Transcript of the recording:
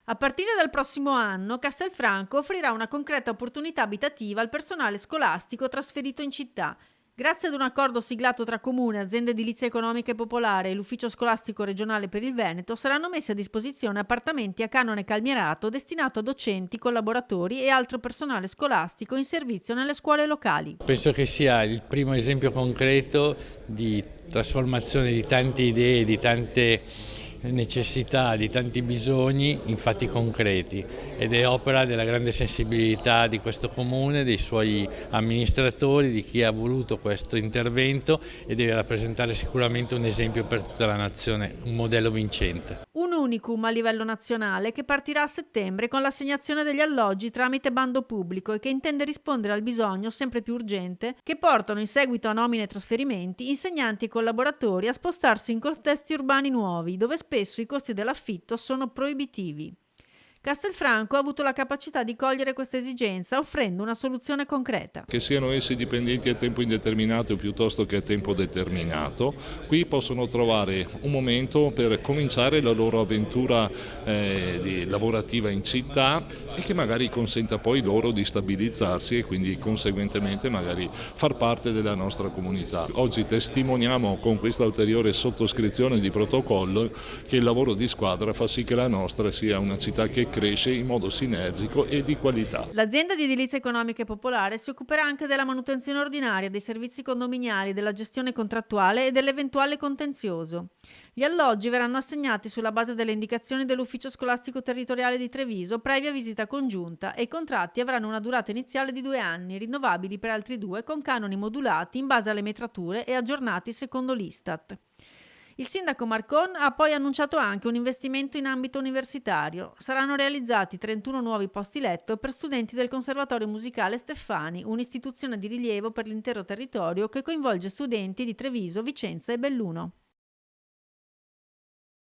A partire dal prossimo anno, Castelfranco offrirà una concreta opportunità abitativa al personale scolastico trasferito in città. Grazie ad un accordo siglato tra Comune, Azienda Edilizia Economica e Popolare e l'Ufficio Scolastico Regionale per il Veneto, saranno messi a disposizione appartamenti a canone calmierato destinato a docenti, collaboratori e altro personale scolastico in servizio nelle scuole locali. Penso che sia il primo esempio concreto di trasformazione di tante idee, di tante necessità, di tanti bisogni in fatti concreti, ed è opera della grande sensibilità di questo comune, dei suoi amministratori, di chi ha voluto questo intervento, e deve rappresentare sicuramente un esempio per tutta la nazione, un modello vincente. Un unicum a livello nazionale che partirà a settembre con l'assegnazione degli alloggi tramite bando pubblico e che intende rispondere al bisogno sempre più urgente che portano in seguito a nomine e trasferimenti insegnanti e collaboratori a spostarsi in contesti urbani nuovi dove spesso i costi dell'affitto sono proibitivi. Castelfranco ha avuto la capacità di cogliere questa esigenza offrendo una soluzione concreta. Che siano essi dipendenti a tempo indeterminato piuttosto che a tempo determinato, qui possono trovare un momento per cominciare la loro avventura lavorativa in città e che magari consenta poi loro di stabilizzarsi e quindi conseguentemente magari far parte della nostra comunità. Oggi testimoniamo con questa ulteriore sottoscrizione di protocollo che il lavoro di squadra fa sì che la nostra sia una città che cresce in modo sinergico e di qualità. L'azienda di edilizia economica e popolare si occuperà anche della manutenzione ordinaria, dei servizi condominiali, della gestione contrattuale e dell'eventuale contenzioso. Gli alloggi verranno assegnati sulla base delle indicazioni dell'Ufficio Scolastico Territoriale di Treviso, previa visita congiunta, e i contratti avranno una durata iniziale di 2 anni, rinnovabili per altri 2, con canoni modulati in base alle metrature e aggiornati secondo l'Istat. Il sindaco Marcon ha poi annunciato anche un investimento in ambito universitario. Saranno realizzati 31 nuovi posti letto per studenti del Conservatorio Musicale Steffani, un'istituzione di rilievo per l'intero territorio che coinvolge studenti di Treviso, Vicenza e Belluno.